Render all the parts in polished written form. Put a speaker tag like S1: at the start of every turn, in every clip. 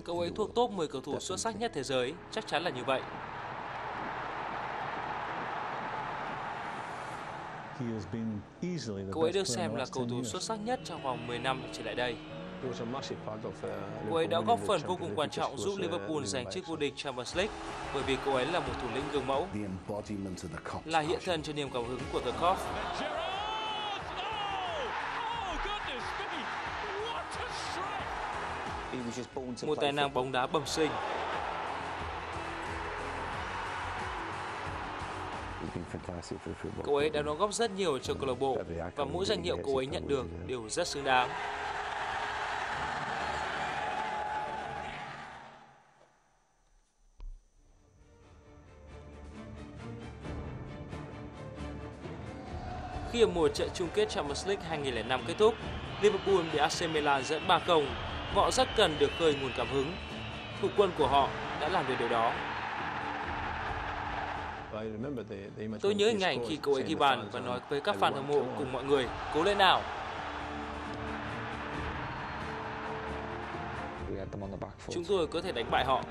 S1: Cậu ấy thuộc top 10 cầu thủ xuất sắc nhất thế giới, chắc chắn là như vậy. Cậu ấy được xem là cầu thủ xuất sắc nhất trong vòng 10 năm trở lại đây. Cậu ấy đã góp phần vô cùng quan trọng giúp Liverpool giành chức vô địch Champions League bởi vì cậu ấy là một thủ lĩnh gương mẫu, là hiện thân cho niềm cảm hứng của The Cop. Một tài năng bóng đá bẩm sinh. Cậu ấy đã đóng góp rất nhiều cho câu lạc bộ và mỗi danh hiệu cậu ấy nhận được đều rất xứng đáng. Khi ở mùa trận chung kết Champions League 2005 kết thúc, Liverpool bị AC Milan dẫn 3-0. Họ rất cần được khơi nguồn cảm hứng. Thủ quân của họ đã làm được điều đó. Tôi nhớ hình ảnh khi cậu ấy ghi bàn và nói với các fan hâm mộ cùng mọi người, cố lên nào. Chúng tôi có thể đánh bại họ.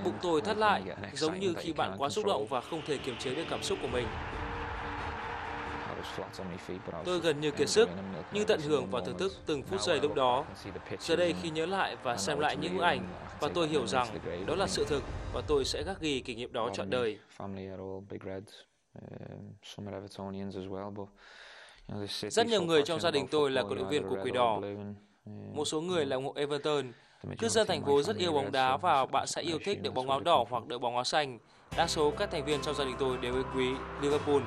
S1: Bụng tôi thắt lại, giống như khi bạn quá xúc động và không thể kiềm chế được cảm xúc của mình. Tôi gần như kiệt sức, nhưng tận hưởng và thưởng thức từng phút giây lúc đó. Giờ đây khi nhớ lại và xem lại những bức ảnh, và tôi hiểu rằng đó là sự thực và tôi sẽ khắc ghi kỷ niệm đó trọn đời. Rất nhiều người trong gia đình tôi là cổ động viên của Quỷ Đỏ. Một số người là ủng hộ Everton. Cư dân thành phố rất yêu bóng đá và bạn sẽ yêu thích đội bóng áo đỏ hoặc đội bóng áo xanh. Đa số các thành viên trong gia đình tôi đều yêu quý Liverpool.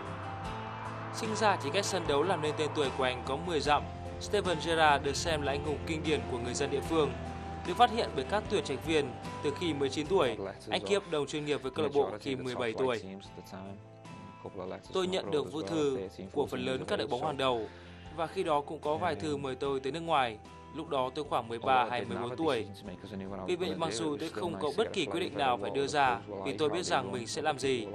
S1: Sinh ra chỉ cách sân đấu làm nên tên tuổi của anh có 10 dặm, Steven Gerrard được xem là anh hùng kinh điển của người dân địa phương. Được phát hiện bởi các tuyển trạch viên từ khi 19 tuổi, anh ký hợp đồng chuyên nghiệp với câu lạc bộ khi 17 tuổi. Tôi nhận được thư thư của phần lớn các đội bóng hàng đầu và khi đó cũng có vài thư mời tôi tới nước ngoài. Lúc đó tôi khoảng 13 hay 14 tuổi. Vì vậy mặc dù tôi không có bất kỳ quyết định nào phải đưa ra vì tôi biết rằng mình sẽ làm gì.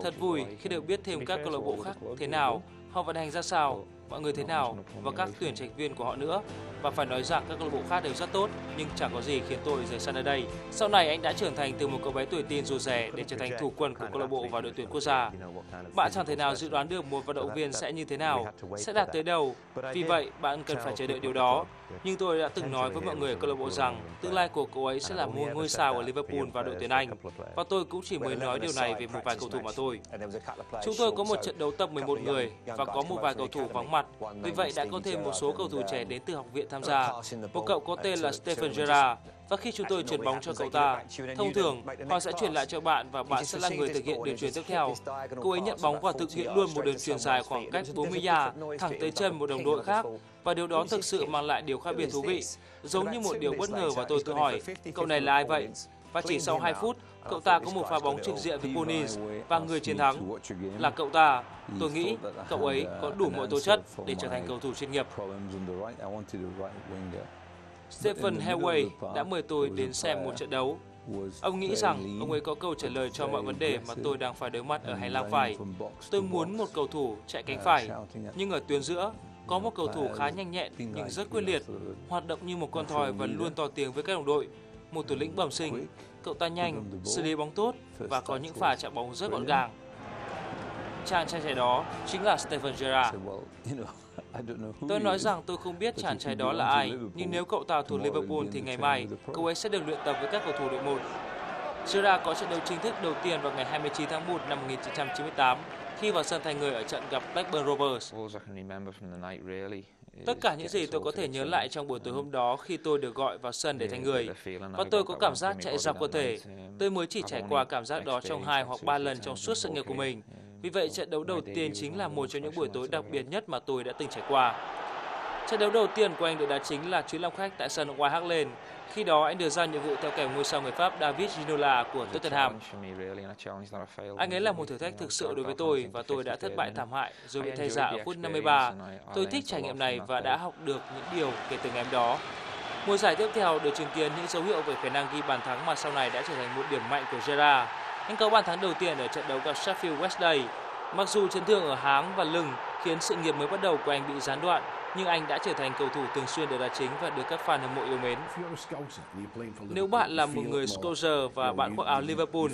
S1: Thật vui khi được biết thêm các câu lạc bộ khác thế nào, họ vận hành ra sao, mọi người thế nào và các tuyển trạch viên của họ nữa. Và phải nói rằng các câu lạc bộ khác đều rất tốt, nhưng chẳng có gì khiến tôi rời sân ở đây. Sau này anh đã trưởng thành từ một cậu bé tuổi teen rụt rè để trở thành thủ quân của câu lạc bộ và đội tuyển quốc gia. Bạn chẳng thể nào dự đoán được một vận động viên sẽ như thế nào, sẽ đạt tới đâu. Vì vậy bạn cần phải chờ đợi điều đó. Nhưng tôi đã từng nói với mọi người ở câu lạc bộ rằng tương lai của cậu ấy sẽ là một ngôi sao ở Liverpool và đội tuyển Anh. Và tôi cũng chỉ mới nói điều này về một vài cầu thủ mà thôi. Chúng tôi có một trận đấu tập 11 người và có một vài cầu thủ vắng mặt. Vì vậy đã có thêm một số cầu thủ trẻ đến từ học viện tham gia. Một cậu có tên là Stephen Gerrard. Và khi chúng tôi chuyển bóng cho cậu ta, thông thường họ sẽ chuyển lại cho bạn và bạn sẽ là người thực hiện đường chuyền tiếp theo. Cô ấy nhận bóng và thực hiện luôn một đường chuyền dài khoảng cách 40 yard thẳng tới chân một đồng đội khác. Và điều đó thực sự mang lại điều khác biệt thú vị, giống như một điều bất ngờ và tôi tự hỏi, cậu này là ai vậy? Và chỉ sau 2 phút, cậu ta có một pha bóng trực diện với Ponies và người chiến thắng là cậu ta. Tôi nghĩ cậu ấy có đủ mọi tố chất để trở thành cầu thủ chuyên nghiệp. Stephen Heway đã mời tôi đến xem một trận đấu. Ông nghĩ rằng ông ấy có câu trả lời cho mọi vấn đề mà tôi đang phải đối mặt ở hành lang phải. Tôi muốn một cầu thủ chạy cánh phải, nhưng ở tuyến giữa có một cầu thủ khá nhanh nhẹn nhưng rất quyết liệt, hoạt động như một con thoi và luôn to tiếng với các đồng đội. Một thủ lĩnh bẩm sinh, cậu ta nhanh, xử lý bóng tốt và có những pha chạm bóng rất gọn gàng. Chàng trai trẻ đó chính là Steven Gerrard. Tôi nói rằng tôi không biết chàng trai đó là ai, nhưng nếu cậu ta thuộc Liverpool thì ngày mai cậu ấy sẽ được luyện tập với các cầu thủ đội 1. Gerrard có trận đấu chính thức đầu tiên vào ngày 29 tháng 1 năm 1998 khi vào sân thay người ở trận gặp Blackburn Rovers. Tất cả những gì tôi có thể nhớ lại trong buổi tối hôm đó khi tôi được gọi vào sân để thay người. Và tôi có cảm giác chạy dọc cơ thể. Tôi mới chỉ trải qua cảm giác đó trong 2 hoặc 3 lần trong suốt sự nghiệp của mình. Vì vậy trận đấu đầu tiên chính là một trong những buổi tối đặc biệt nhất mà tôi đã từng trải qua. Trận đấu đầu tiên của anh được đá chính là chuyến làm khách tại sân White Hart Lane. Khi đó anh được giao nhiệm vụ theo kèm ngôi sao người Pháp David Ginola của Tottenham. Anh ấy là một thử thách thực sự đối với tôi và tôi đã thất bại thảm hại rồi bị thay ra ở phút 53. Tôi thích trải nghiệm này và đã học được những điều kể từ ngày hôm đó. Mùa giải tiếp theo được chứng kiến những dấu hiệu về khả năng ghi bàn thắng mà sau này đã trở thành một điểm mạnh của Gerrard. Anh có bàn thắng đầu tiên ở trận đấu gặp Sheffield Wednesday. Mặc dù chấn thương ở háng và lưng khiến sự nghiệp mới bắt đầu của anh bị gián đoạn, nhưng anh đã trở thành cầu thủ thường xuyên được đá chính và được các fan hâm mộ yêu mến. Nếu bạn là một người Scouse và bạn khoác áo Liverpool,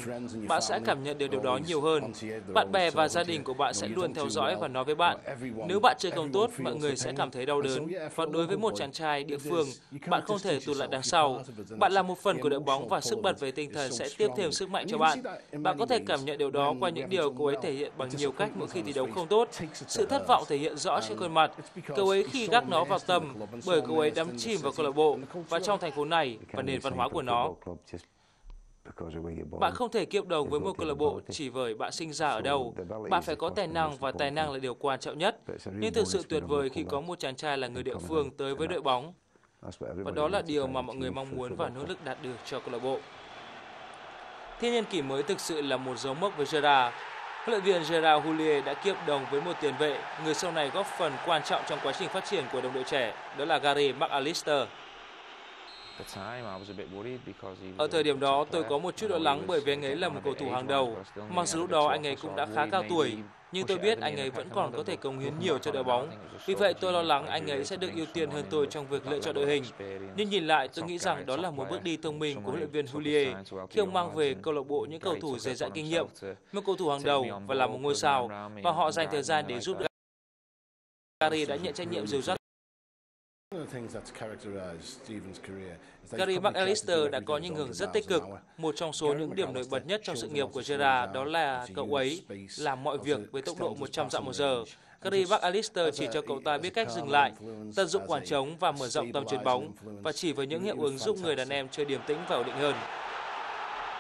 S1: bạn sẽ cảm nhận được điều đó nhiều hơn. Bạn bè và gia đình của bạn sẽ luôn theo dõi và nói với bạn. Nếu bạn chơi không tốt, mọi người sẽ cảm thấy đau đớn. Và đối với một chàng trai địa phương, bạn không thể tụt lại đằng sau. Bạn là một phần của đội bóng và sức bật về tinh thần sẽ tiếp thêm sức mạnh cho bạn. Bạn có thể cảm nhận điều đó qua những điều cô ấy thể hiện bằng nhiều cách mỗi khi thi đấu không tốt. Sự thất vọng thể hiện rõ trên khuôn mặt. Cậu ấy khi gác nó vào tâm bởi cậu ấy đắm chìm vào câu lạc bộ và trong thành phố này và nền văn hóa của nó. Bạn không thể kiệp đồng với một câu lạc bộ chỉ bởi bạn sinh ra ở đâu. Bạn phải có tài năng và tài năng là điều quan trọng nhất. Nhưng thực sự tuyệt vời khi có một chàng trai là người địa phương tới với đội bóng. Và đó là điều mà mọi người mong muốn và nỗ lực đạt được cho câu lạc bộ. Thiên niên kỷ mới thực sự là một dấu mốc với Gerrard. Huấn luyện viên Gerrard đã kiệp đồng với một tiền vệ, người sau này góp phần quan trọng trong quá trình phát triển của đồng đội trẻ, đó là Gerrard. Ở thời điểm đó, tôi có một chút lo lắng bởi vì anh ấy là một cầu thủ hàng đầu. Mặc dù lúc đó anh ấy cũng đã khá cao tuổi, nhưng tôi biết anh ấy vẫn còn có thể cống hiến nhiều cho đội bóng. Vì vậy tôi lo lắng anh ấy sẽ được ưu tiên hơn tôi trong việc lựa chọn đội hình. Nhưng nhìn lại, tôi nghĩ rằng đó là một bước đi thông minh của huấn luyện viên khi ông mang về câu lạc bộ những cầu thủ dày dặn kinh nghiệm, một cầu thủ hàng đầu và là một ngôi sao, và họ dành thời gian để giúp Gary đã nhận trách nhiệm dìu dắt. Gary McAllister đã có những hướng rất tích cực. Một trong số những điểm nổi bật nhất trong sự nghiệp của Gerrard đó là cậu ấy làm mọi việc với tốc độ 100 dặm một giờ. Gary McAllister chỉ cho cậu ta biết cách dừng lại, tận dụng khoảng trống và mở rộng tầm chuyền bóng, và chỉ với những hiệu ứng giúp người đàn em chơi điềm tĩnh và ổn định hơn.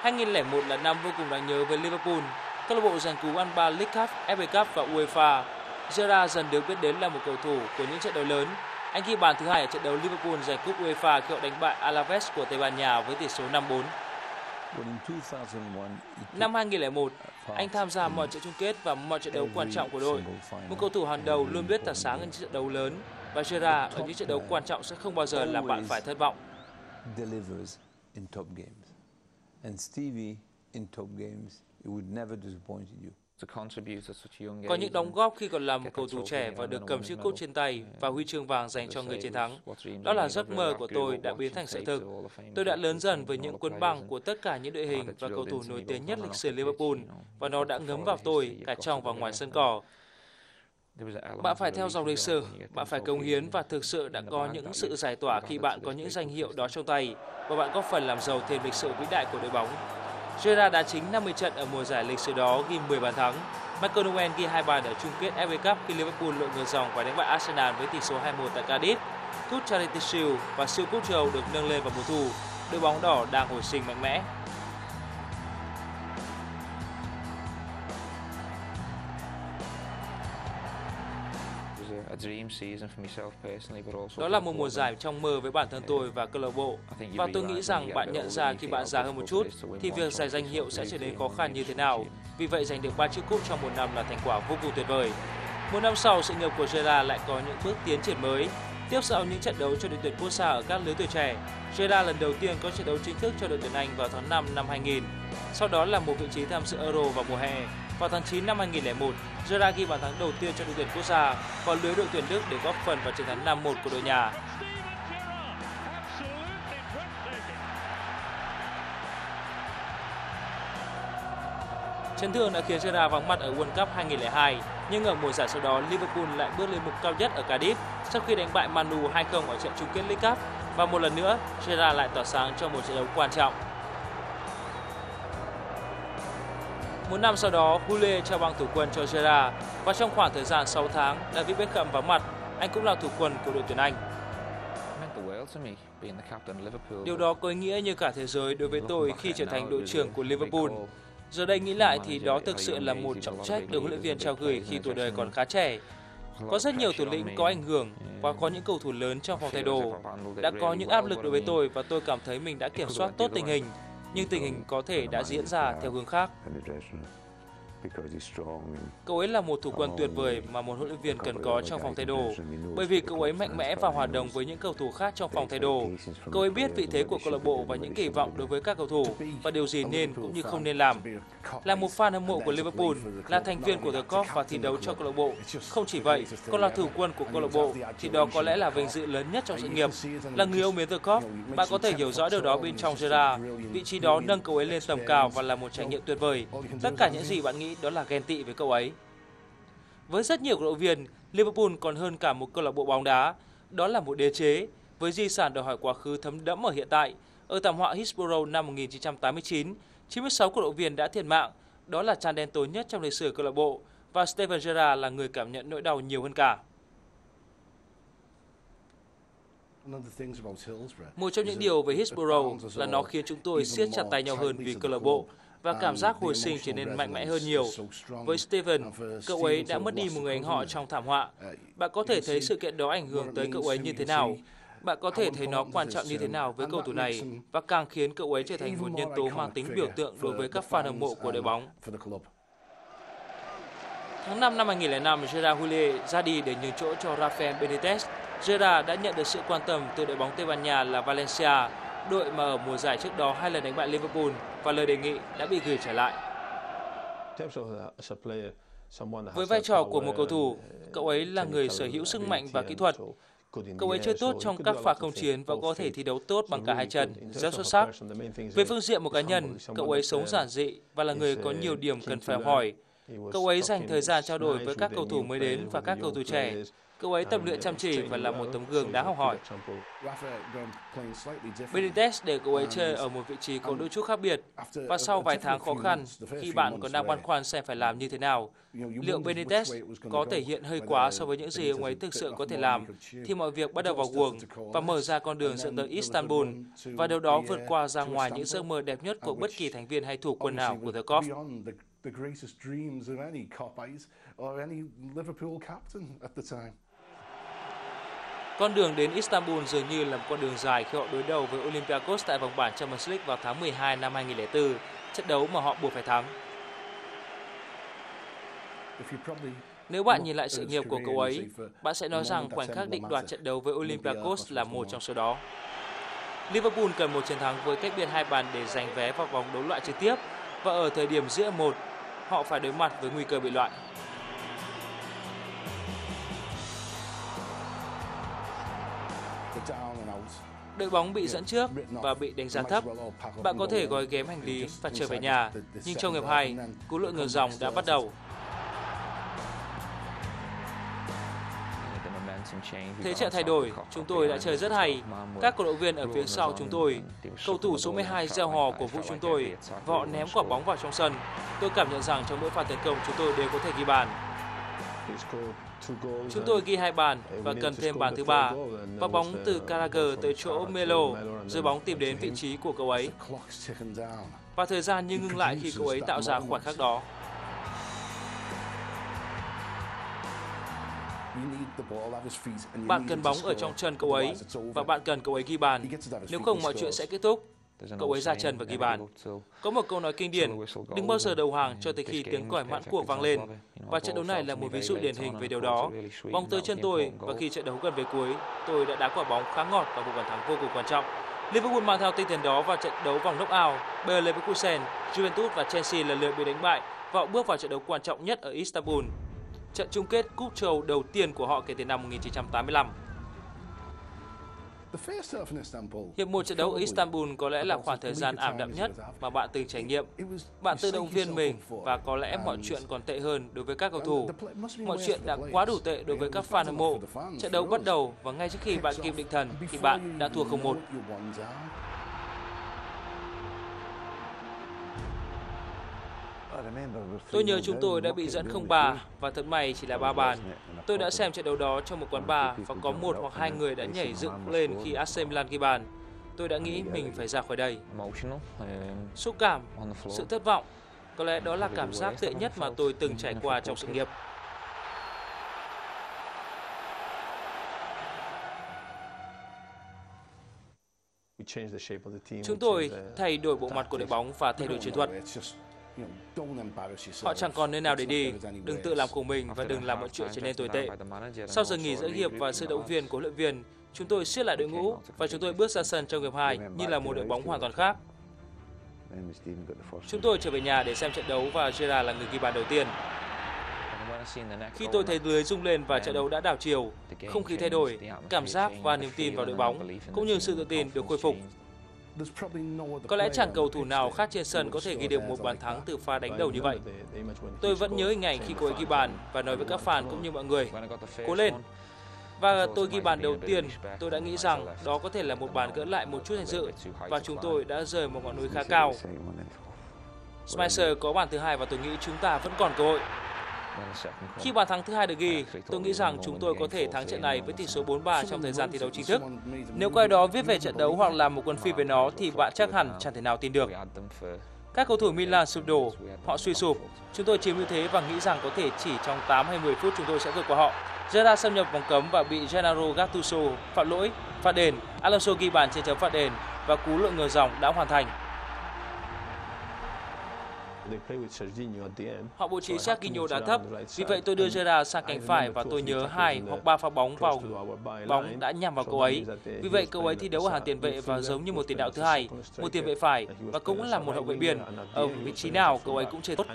S1: 2001 là năm vô cùng đáng nhớ với Liverpool. Câu lạc bộ giành cú ăn 3 League Cup, FA Cup và UEFA. Gerrard dần được biết đến là một cầu thủ của những trận đấu lớn. Anh ghi bàn thứ hai ở trận đấu Liverpool giành cúp UEFA khi họ đánh bại Alaves của Tây Ban Nha với tỷ số 5-4. Năm 2001, anh tham gia mọi trận chung kết và mọi trận đấu quan trọng của đội. Một cầu thủ hàng đầu luôn biết tỏa sáng ở những trận đấu lớn, và Gerrard ở những trận đấu quan trọng sẽ không bao giờ làm bạn phải thất vọng. Có những đóng góp khi còn là một cầu thủ trẻ và được cầm chiếc cúp trên tay và huy chương vàng dành cho người chiến thắng. Đó là giấc mơ của tôi đã biến thành sự thực. Tôi đã lớn dần với những cuốn băng của tất cả những đội hình và cầu thủ nổi tiếng nhất lịch sử Liverpool, và nó đã ngấm vào tôi cả trong và ngoài sân cỏ. Bạn phải theo dòng lịch sử, bạn phải cống hiến, và thực sự đã có những sự giải tỏa khi bạn có những danh hiệu đó trong tay và bạn góp phần làm giàu thêm lịch sử vĩ đại của đội bóng. Gerrard đá chính 50 trận ở mùa giải lịch sử đó, ghi 10 bàn thắng. Michael Owen ghi 2 bàn ở chung kết FA Cup khi Liverpool lội ngược dòng và đánh bại Arsenal với tỷ số 2-1 tại Cardiff. Cúp Charity Shield và siêu cúp châu Âu được nâng lên vào mùa thu. Đội bóng đỏ đang hồi sinh mạnh mẽ. Đó là một mùa giải trong mơ với bản thân tôi và câu lạc bộ. Và tôi nghĩ rằng bạn nhận ra khi bạn già hơn một chút thì việc giành danh hiệu sẽ trở nên khó khăn như thế nào. Vì vậy giành được 3 chiếc cúp trong một năm là thành quả vô cùng tuyệt vời. Một năm sau, sự nghiệp của Gerrard lại có những bước tiến triển mới. Tiếp sau những trận đấu cho đội tuyển quốc gia ở các lứa tuổi trẻ, Gerrard lần đầu tiên có trận đấu chính thức cho đội tuyển Anh vào tháng 5 năm 2000. Sau đó là một vị trí tham dự Euro vào mùa hè. Vào tháng 9 năm 2001, Gerrard ghi bàn thắng đầu tiên cho đội tuyển quốc gia vào lưới đội tuyển Đức để góp phần vào chiến thắng 5-1 của đội nhà. Chấn thương đã khiến Gerrard vắng mặt ở World Cup 2002, nhưng ở mùa giải sau đó Liverpool lại bước lên mục cao nhất ở Cardiff sau khi đánh bại Man U 2-0 ở trận chung kết League Cup, và một lần nữa Gerrard lại tỏa sáng trong một trận đấu quan trọng. Một năm sau đó, trao bằng thủ quân cho Gerrard, và trong khoảng thời gian 6 tháng, David Beckham vắng mặt, anh cũng là thủ quân của đội tuyển Anh. Điều đó có ý nghĩa như cả thế giới đối với tôi khi trở thành đội trưởng của Liverpool. Giờ đây nghĩ lại thì đó thực sự là một trọng trách được huấn luyện viên trao gửi khi tuổi đời còn khá trẻ. Có rất nhiều thủ lĩnh có ảnh hưởng và có những cầu thủ lớn trong phòng thay đồ. Đã có những áp lực đối với tôi và tôi cảm thấy mình đã kiểm soát tốt tình hình, nhưng tình hình có thể đã diễn ra theo hướng khác. Cậu ấy là một thủ quân tuyệt vời mà một huấn luyện viên cần có trong phòng thay đồ, bởi vì cậu ấy mạnh mẽ và hòa đồng với những cầu thủ khác trong phòng thay đồ. Cậu ấy biết vị thế của câu lạc bộ và những kỳ vọng đối với các cầu thủ và điều gì nên cũng như không nên làm. Là một fan hâm mộ của Liverpool, là thành viên của The Corp và thi đấu cho câu lạc bộ. Không chỉ vậy, còn là thủ quân của câu lạc bộ thì đó có lẽ là vinh dự lớn nhất trong sự nghiệp. Là người yêu mến The Corp, bạn có thể hiểu rõ điều đó bên trong Gerrard. Vị trí đó nâng cậu ấy lên tầm cao và là một trải nghiệm tuyệt vời. Tất cả những gì bạn nghĩ đó là ghen tị với cậu ấy. Với rất nhiều cổ động viên, Liverpool còn hơn cả một câu lạc bộ bóng đá. Đó là một đế chế với di sản đòi hỏi quá khứ thấm đẫm ở hiện tại. Ở thảm họa Hillsborough năm 1989, 96 cổ động viên đã thiệt mạng. Đó là tràn đen tối nhất trong lịch sử câu lạc bộ và Steven Gerrard là người cảm nhận nỗi đau nhiều hơn cả. Một trong những điều về Hillsborough là nó khiến chúng tôi siết chặt tay nhau hơn vì câu lạc bộ và cảm giác hồi sinh trở nên mạnh mẽ hơn nhiều. Với Steven, cậu ấy đã mất đi một người anh họ trong thảm họa. Bạn có thể thấy sự kiện đó ảnh hưởng tới cậu ấy như thế nào. Bạn có thể thấy nó quan trọng như thế nào với cầu thủ này và càng khiến cậu ấy trở thành một nhân tố mang tính biểu tượng đối với các fan hâm mộ của đội bóng. Tháng 5 năm 2005, Gerrard Houllier ra đi để nhường chỗ cho Rafael Benitez. Gerrard đã nhận được sự quan tâm từ đội bóng Tây Ban Nha là Valencia, đội mà ở mùa giải trước đó 2 lần đánh bại Liverpool, và lời đề nghị đã bị gửi trở lại. Với vai trò của một cầu thủ, cậu ấy là người sở hữu sức mạnh và kỹ thuật. Cậu ấy chơi tốt trong các pha không chiến và có thể thi đấu tốt bằng cả hai chân, rất xuất sắc. Về phương diện một cá nhân, cậu ấy sống giản dị và là người có nhiều điểm cần phải học hỏi. Cậu ấy dành thời gian trao đổi với các cầu thủ mới đến và các cầu thủ trẻ. Cậu ấy tập luyện chăm chỉ và là một tấm gương đáng học hỏi. Benitez để cậu ấy chơi ở một vị trí có đôi chút khác biệt. Và sau vài tháng khó khăn, khi bạn còn đang băn khoăn xem phải làm như thế nào, liệu Benitez có thể hiện hơi quá so với những gì ông ấy thực sự có thể làm, thì mọi việc bắt đầu vào guồng và mở ra con đường dẫn tới Istanbul. Và điều đó vượt qua ra ngoài những giấc mơ đẹp nhất của bất kỳ thành viên hay thủ quân nào của The Corp. Con đường đến Istanbul dường như là một con đường dài khi họ đối đầu với Olympiacos tại vòng bảng Champions League vào tháng 12 năm 2004, trận đấu mà họ buộc phải thắng. Nếu bạn nhìn lại sự nghiệp của cậu ấy, bạn sẽ nói rằng khoảnh khắc định đoạt trận đấu với Olympiacos là một trong số đó. Liverpool cần một chiến thắng với cách biệt 2 bàn để giành vé vào vòng đấu loại trực tiếp, và ở thời điểm giữa một, họ phải đối mặt với nguy cơ bị loại. Đội bóng bị dẫn trước và bị đánh giá thấp. Bạn có thể gói ghém hành lý và trở về nhà, nhưng trong hiệp 2, cú lội ngược dòng đã bắt đầu. Thế trận thay đổi, chúng tôi đã chơi rất hay. Các cổ động viên ở phía sau chúng tôi, cầu thủ số 12 reo hò cổ vũ chúng tôi, và họ ném quả bóng vào trong sân. Tôi cảm nhận rằng trong mỗi pha tấn công chúng tôi đều có thể ghi bàn. Chúng tôi ghi 2 bàn và cần thêm bàn thứ 3, và bóng từ Gerrard tới chỗ Melo, rồi bóng tìm đến vị trí của cậu ấy. Và thời gian như ngưng lại khi cậu ấy tạo ra khoảnh khắc đó. Bạn cần bóng ở trong chân cậu ấy và bạn cần cậu ấy ghi bàn. Nếu không, mọi chuyện sẽ kết thúc. Cậu ấy ra chân và ghi bàn. Có một câu nói kinh điển, đừng bao giờ đầu hàng cho tới khi tiếng còi mãn cuộc vang lên. Và trận đấu này là một ví dụ điển hình về điều đó. Bóng tới chân tôi và khi trận đấu gần về cuối, tôi đã đá quả bóng khá ngọt và một bàn thắng vô cùng quan trọng. Liverpool mang theo tinh thần đó vào trận đấu vòng knock-out. Bayer Leverkusen, Juventus và Chelsea lần lượt bị đánh bại và họ bước vào trận đấu quan trọng nhất ở Istanbul. Trận chung kết cúp châu Âu đầu tiên của họ kể từ năm 1985. Hiệp một trận đấu ở Istanbul có lẽ là khoảng thời gian ảm đạm nhất mà bạn từng trải nghiệm. Bạn tự động viên mình và có lẽ mọi chuyện còn tệ hơn đối với các cầu thủ. Mọi chuyện đã quá đủ tệ đối với các fan hâm mộ. Trận đấu bắt đầu và ngay trước khi bạn kịp định thần thì bạn đã thua 0-1. Tôi nhớ chúng tôi đã bị dẫn 0-3 và thật may chỉ là 3 bàn. Tôi đã xem trận đấu đó trong một quán bar và có 1 hoặc 2 người đã nhảy dựng lên khi AC Milan ghi bàn. Tôi đã nghĩ mình phải ra khỏi đây. Xúc cảm, sự thất vọng, có lẽ đó là cảm giác tệ nhất mà tôi từng trải qua trong sự nghiệp. Chúng tôi thay đổi bộ mặt của đội bóng và thay đổi chiến thuật. Họ chẳng còn nơi nào để đi, đừng tự làm khổ mình và đừng làm mọi chuyện trở nên tồi tệ. Sau giờ nghỉ giữa hiệp và sự động viên của huấn luyện viên, chúng tôi siết lại đội ngũ và chúng tôi bước ra sân trong hiệp 2 như là một đội bóng hoàn toàn khác. Chúng tôi trở về nhà để xem trận đấu và Gerrard là người ghi bàn đầu tiên. Khi tôi thấy lưới rung lên và trận đấu đã đảo chiều, không khí thay đổi, cảm giác và niềm tin vào đội bóng cũng như sự tự tin được khôi phục. Có lẽ chẳng cầu thủ nào khác trên sân có thể ghi được một bàn thắng từ pha đánh đầu như vậy. Tôi vẫn nhớ hình ảnh khi cô ấy ghi bàn và nói với các fan cũng như mọi người, cố lên. Và tôi ghi bàn đầu tiên, tôi đã nghĩ rằng đó có thể là một bàn gỡ lại một chút danh dự và chúng tôi đã rời một ngọn núi khá cao. Spencer có bàn thứ hai và tôi nghĩ chúng ta vẫn còn cơ hội. Khi bàn thắng thứ hai được ghi, tôi nghĩ rằng chúng tôi có thể thắng trận này với tỷ số 4-3 trong thời gian thi đấu chính thức. Nếu có ai đó viết về trận đấu hoặc làm một cuốn phim về nó thì bạn chắc hẳn chẳng thể nào tin được. Các cầu thủ Milan sụp đổ, họ suy sụp. Chúng tôi chiếm ưu thế và nghĩ rằng có thể chỉ trong 8 hay 10 phút chúng tôi sẽ vượt qua họ. Gerrard xâm nhập vòng cấm và bị Gennaro Gattuso phạm lỗi, phạt đền. Alonso ghi bàn trên chấm phạt đền và cú lội ngược dòng đã hoàn thành. Họ bố trí Serginho đá thấp, vì vậy tôi đưa Gerrard sang cánh phải và tôi nhớ 2 hoặc 3 pha bóng vào bóng đã nhằm vào cậu ấy. Vì vậy cậu ấy thi đấu ở hàng tiền vệ và giống như một tiền đạo thứ hai, một tiền vệ phải và cũng là một hậu vệ biên. Ở vị trí nào cậu ấy cũng chơi tốt.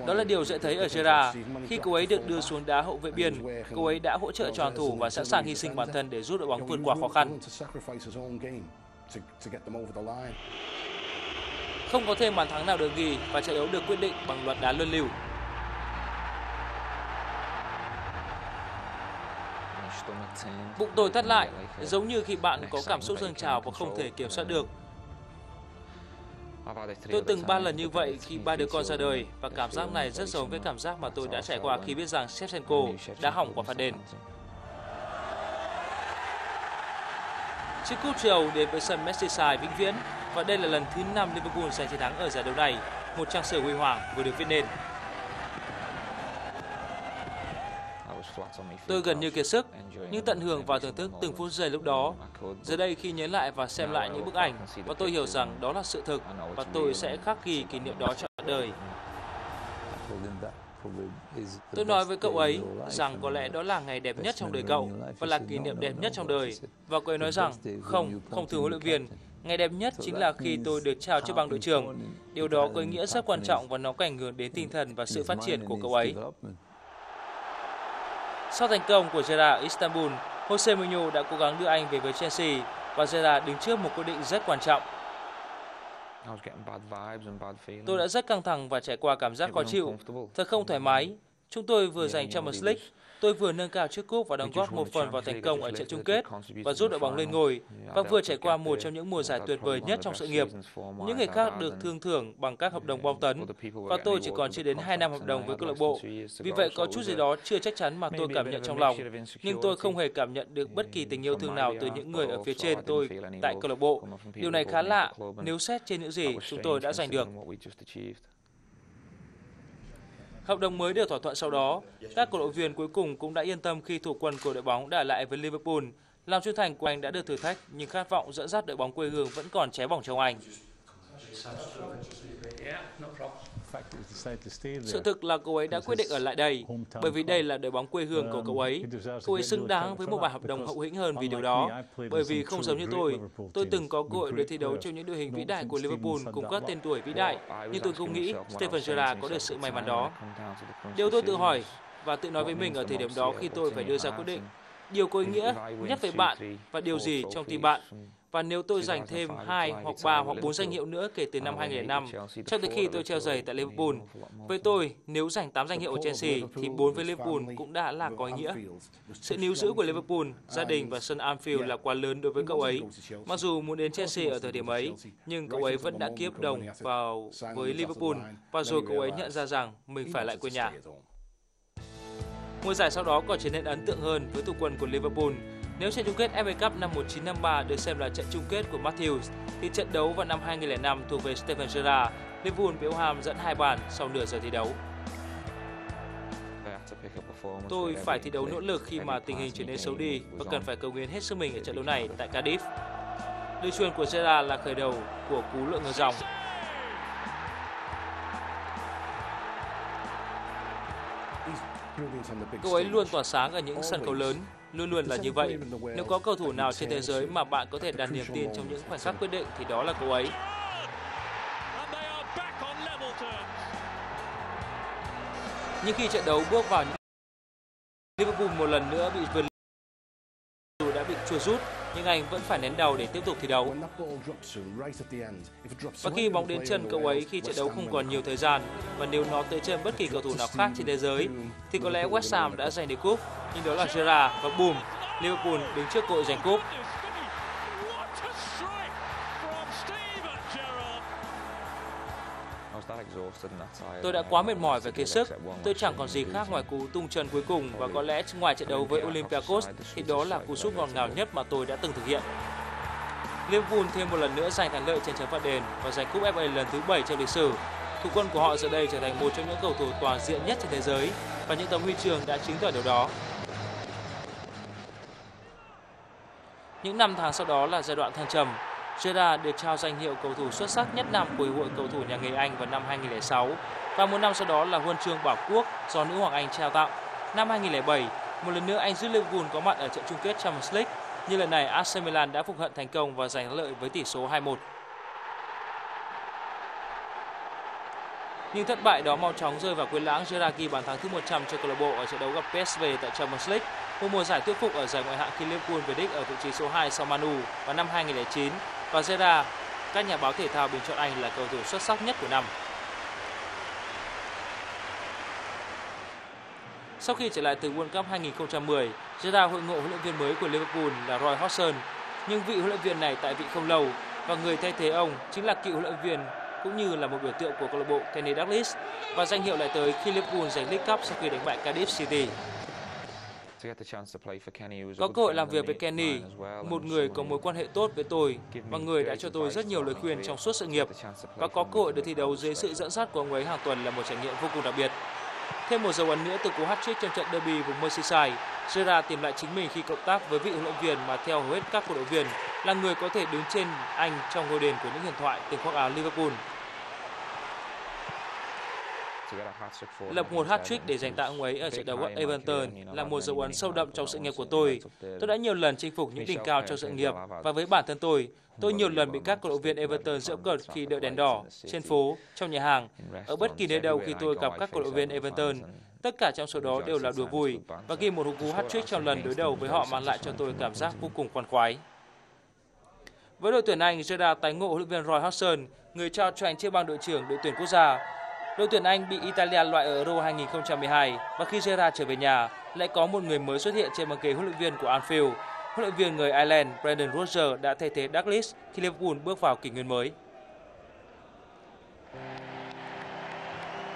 S1: Đó là điều dễ thấy ở Gerrard. Khi cậu ấy được đưa xuống đá hậu vệ biên, cậu ấy đã hỗ trợ cho hàng thủ và sẵn sàng hy sinh bản thân để giúp đội bóng vượt qua khó khăn. Không có thêm bàn thắng nào được ghi và trận đấu được quyết định bằng loạt đá luân lưu. Bụng tôi thắt lại, giống như khi bạn có cảm xúc dâng trào và không thể kiểm soát được. Tôi từng 3 lần như vậy khi 3 đứa con ra đời và cảm giác này rất giống với cảm giác mà tôi đã trải qua khi biết rằng Shevchenko đã hỏng quả phạt đền. Chiếc cúp châu Âu đến với sân Merseyside vĩnh viễn và đây là lần thứ 5 Liverpool giành chiến thắng ở giải đấu này, một trang sử huy hoàng vừa được viết nên. Tôi gần như kiệt sức, nhưng tận hưởng và thưởng thức từng phút giây lúc đó. Giờ đây khi nhớ lại và xem lại những bức ảnh, và tôi hiểu rằng đó là sự thực và tôi sẽ khắc ghi kỷ niệm đó trọn đời. Tôi nói với cậu ấy rằng có lẽ đó là ngày đẹp nhất trong đời cậu và là kỷ niệm đẹp nhất trong đời. Và cậu ấy nói rằng, không thưa huấn luyện viên, ngày đẹp nhất chính là khi tôi được trao chiếc băng đội trưởng. Điều đó có ý nghĩa rất quan trọng và nó có ảnh hưởng đến tinh thần và sự phát triển của cậu ấy. Sau thành công của Gerrard ở Istanbul, Jose Mourinho đã cố gắng đưa anh về với Chelsea và Gerrard đứng trước một quyết định rất quan trọng. Tôi đã rất căng thẳng và trải qua cảm giác khó chịu, thật không thoải mái. Chúng tôi vừa giành Champions League, tôi vừa nâng cao chiếc cúp và đóng góp một phần vào thành công ở trận chung kết và giúp đội bóng lên ngôi, và vừa trải qua một trong những mùa giải tuyệt vời nhất trong sự nghiệp. Những người khác được thương thưởng bằng các hợp đồng bom tấn và tôi chỉ còn chưa đến 2 năm hợp đồng với câu lạc bộ. Vì vậy có chút gì đó chưa chắc chắn mà tôi cảm nhận trong lòng, nhưng tôi không hề cảm nhận được bất kỳ tình yêu thương nào từ những người ở phía trên tôi tại câu lạc bộ. Điều này khá lạ nếu xét trên những gì chúng tôi đã giành được. Hợp đồng mới được thỏa thuận sau đó, các cổ động viên cuối cùng cũng đã yên tâm khi thủ quân của đội bóng đã lại với Liverpool. Lòng trung thành của anh đã được thử thách, nhưng khát vọng dẫn dắt đội bóng quê hương vẫn còn cháy bỏng trong anh. Sự thực là cậu ấy đã quyết định ở lại đây, bởi vì đây là đội bóng quê hương của cậu ấy. Cậu ấy xứng đáng với một bản hợp đồng hậu hĩnh hơn vì điều đó. Bởi vì không giống như tôi từng có cơ hội được thi đấu trong những đội hình vĩ đại của Liverpool cùng các tên tuổi vĩ đại, nhưng tôi không nghĩ Steven Gerrard có được sự may mắn đó. Điều tôi tự hỏi và tự nói với mình ở thời điểm đó khi tôi phải đưa ra quyết định, điều có ý nghĩa nhất với bạn và điều gì trong tim bạn. Và nếu tôi giành thêm 2 hoặc 3 hoặc 4 danh hiệu nữa kể từ năm 2005, cho tới khi tôi treo giày tại Liverpool. Với tôi, nếu giành 8 danh hiệu ở Chelsea thì 4 với Liverpool cũng đã là có ý nghĩa. Sự níu giữ của Liverpool, gia đình và sân Anfield là quá lớn đối với cậu ấy. Mặc dù muốn đến Chelsea ở thời điểm ấy, nhưng cậu ấy vẫn đã ký hợp đồng vào với Liverpool và rồi cậu ấy nhận ra rằng mình phải lại quê nhà. Mùa giải sau đó còn trở nên ấn tượng hơn với thủ quân của Liverpool. Nếu trận chung kết FA Cup năm 1953 được xem là trận chung kết của Matthews, thì trận đấu vào năm 2005 thuộc về Steven Gerrard. Liverpool bị Ham dẫn 2 bàn sau nửa giờ thi đấu. Tôi phải thi đấu nỗ lực khi mà tình hình trở nên xấu đi và cần phải cống hiến hết sức mình ở trận đấu này tại Cardiff. Đường chuyền của Gerrard là khởi đầu của cú lội ngược dòng. Cậu ấy luôn tỏa sáng ở những sân khấu lớn, luôn luôn là như vậy. Nếu có cầu thủ nào trên thế giới mà bạn có thể đặt niềm tin trong những khoảnh khắc quyết định thì đó là cậu ấy. Nhưng khi trận đấu bước vào những Liverpool một lần nữa bị vượt dù đã bị chua rút, nhưng anh vẫn phải nén đầu để tiếp tục thi đấu. Và khi bóng đến chân cậu ấy khi trận đấu không còn nhiều thời gian, và nếu nó tới chân bất kỳ cầu thủ nào khác trên thế giới, thì có lẽ West Ham đã giành được cúp. Nhưng đó là Gerrard và boom, Liverpool đứng trước cội giành cúp. Tôi đã quá mệt mỏi về kiệt sức, tôi chẳng còn gì khác ngoài cú tung chân cuối cùng, và có lẽ ngoài trận đấu với Olympiacos thì đó là cú sút ngọt ngào nhất mà tôi đã từng thực hiện. Liverpool thêm một lần nữa giành thắng lợi trên chấm phạt đền và giành cúp FA lần thứ 7 trong lịch sử. Thủ quân của họ giờ đây trở thành một trong những cầu thủ toàn diện nhất trên thế giới, và những tấm huy chương đã chứng tỏ điều đó. Những năm tháng sau đó là giai đoạn thăng trầm. Gerrard được trao danh hiệu cầu thủ xuất sắc nhất năm của Hiệp hội cầu thủ nhà nghề Anh vào năm 2006, và một năm sau đó là huân chương Bảo Quốc do nữ hoàng Anh trao tặng. Năm 2007, một lần nữa anh giúp Liverpool có mặt ở trận chung kết Champions League, nhưng lần này AC Milan đã phục hận thành công và giành thắng lợi với tỷ số 2-1. Nhưng thất bại đó mau chóng rơi vào quên lãng. Gerrard ghi bàn thắng thứ 100 cho câu lạc bộ ở trận đấu gặp PSV tại Champions League, một mùa giải thuyết phục ở giải ngoại hạng khi Liverpool về đích ở vị trí số 2 sau Manu vào năm 2009, và Gerrard, các nhà báo thể thao bình chọn anh là cầu thủ xuất sắc nhất của năm. Sau khi trở lại từ World Cup 2010, Gerrard hội ngộ huấn luyện viên mới của Liverpool là Roy Hodgson, nhưng vị huấn luyện viên này tại vị không lâu, và người thay thế ông chính là cựu huấn luyện viên cũng như là một biểu tượng của câu lạc bộ Kenny Dalglish, và danh hiệu lại tới khi Liverpool giành League Cup sau khi đánh bại Cardiff City. Có cơ hội làm việc với Kenny, một người có mối quan hệ tốt với tôi và người đã cho tôi rất nhiều lời khuyên trong suốt sự nghiệp, và có cơ hội được thi đấu dưới sự dẫn dắt của ông ấy hàng tuần là một trải nghiệm vô cùng đặc biệt. Thêm một dấu ấn nữa từ cú hat-trick trong trận derby vùng Merseyside, Gerrard tìm lại chính mình khi cộng tác với vị huấn luyện viên mà theo hầu hết các cổ động viên là người có thể đứng trên anh trong ngôi đền của những huyền thoại từng khoác áo Liverpool. Lập một hat-trick để dành tặng ông ấy ở trận đấu với Everton là một dấu ấn sâu đậm trong sự nghiệp của tôi. Tôi đã nhiều lần chinh phục những đỉnh cao trong sự nghiệp, và với bản thân tôi nhiều lần bị các cổ động viên Everton giễu cợt khi đợi đèn đỏ, trên phố, trong nhà hàng, ở bất kỳ nơi đâu khi tôi gặp các cổ động viên Everton. Tất cả trong số đó đều là đùa vui, và ghi một cú hat-trick trong lần đối đầu với họ mang lại cho tôi cảm giác vô cùng khoan khoái. Với đội tuyển Anh, Gerrard tái ngộ huấn luyện viên Roy Hodgson, người trao cho anh chiếc băng đội trưởng đội tuyển quốc gia. Đội tuyển Anh bị Italia loại ở Euro 2012, và khi Gerrard trở về nhà, lại có một người mới xuất hiện trên băng ghế huấn luyện viên của Anfield. Huấn luyện viên người Ireland Brendan Rodgers đã thay thế Dalglish khi Liverpool bước vào kỷ nguyên mới.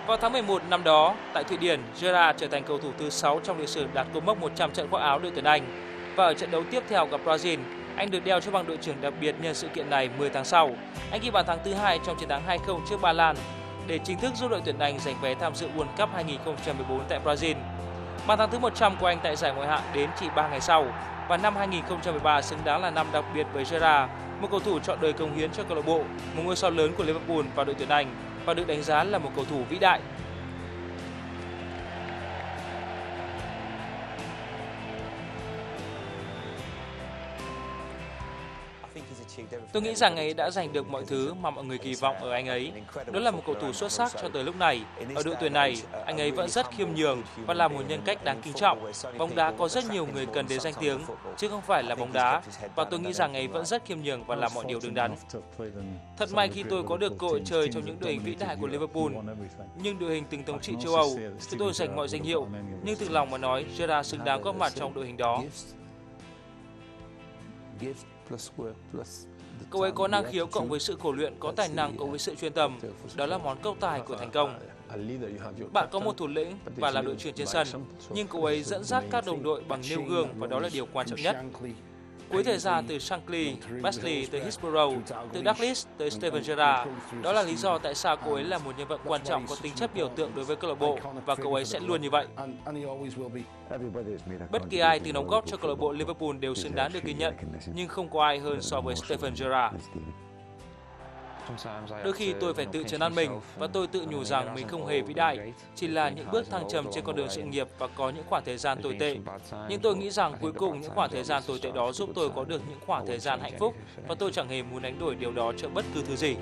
S1: Vào tháng 11 năm đó, tại Thụy Điển, Gerrard trở thành cầu thủ thứ 6 trong lịch sử đạt cột mốc 100 trận khoác áo đội tuyển Anh. Và ở trận đấu tiếp theo gặp Brazil, anh được đeo chiếc băng đội trưởng đặc biệt nhân sự kiện này 10 tháng sau. Anh ghi bàn thắng thứ 2 trong chiến thắng 2-0 trước Ba Lan để chính thức giúp đội tuyển Anh giành vé tham dự World Cup 2014 tại Brazil. Bàn thắng thứ 100 của anh tại giải ngoại hạng đến chỉ 3 ngày sau, và năm 2013 xứng đáng là năm đặc biệt với Gerrard, một cầu thủ chọn đời cống hiến cho câu lạc bộ, một ngôi sao lớn của Liverpool và đội tuyển Anh, và được đánh giá là một cầu thủ vĩ đại. Tôi nghĩ rằng anh ấy đã giành được mọi thứ mà mọi người kỳ vọng ở anh ấy. Đó là một cầu thủ xuất sắc cho tới lúc này. Ở đội tuyển này, anh ấy vẫn rất khiêm nhường và là một nhân cách đáng kính trọng. Bóng đá có rất nhiều người cần đến danh tiếng, chứ không phải là bóng đá. Và tôi nghĩ rằng anh ấy vẫn rất khiêm nhường và làm mọi điều đứng đắn. Thật may khi tôi có được cơ hội chơi trong những đội hình vĩ đại của Liverpool. Nhưng đội hình từng thống trị châu Âu, chúng tôi giành mọi danh hiệu. Nhưng thực lòng mà nói, Gerrard xứng đáng góp mặt trong đội hình đó. Cậu ấy có năng khiếu cộng với sự khổ luyện, có tài năng cộng với sự chuyên tâm. Đó là món cốc tài của thành công. Bạn có một thủ lĩnh và là đội trưởng trên sân, nhưng cậu ấy dẫn dắt các đồng đội bằng nêu gương, và đó là điều quan trọng nhất. Cuối thời gian từ Shankly, Wesley tới Hillsborough, từ Douglas tới Steven Gerrard. Đó là lý do tại sao cậu ấy là một nhân vật quan trọng có tính chất biểu tượng đối với câu lạc bộ và cậu ấy sẽ luôn như vậy. Bất kỳ ai từng đóng góp cho câu lạc bộ Liverpool đều xứng đáng được ghi nhận, nhưng không có ai hơn so với Steven Gerrard. Đôi khi tôi phải tự trấn an mình và tôi tự nhủ rằng mình không hề vĩ đại, chỉ là những bước thăng trầm trên con đường sự nghiệp và có những khoảng thời gian tồi tệ. Nhưng tôi nghĩ rằng cuối cùng những khoảng thời gian tồi tệ đó giúp tôi có được những khoảng thời gian hạnh phúc và tôi chẳng hề muốn đánh đổi điều đó cho bất cứ thứ gì.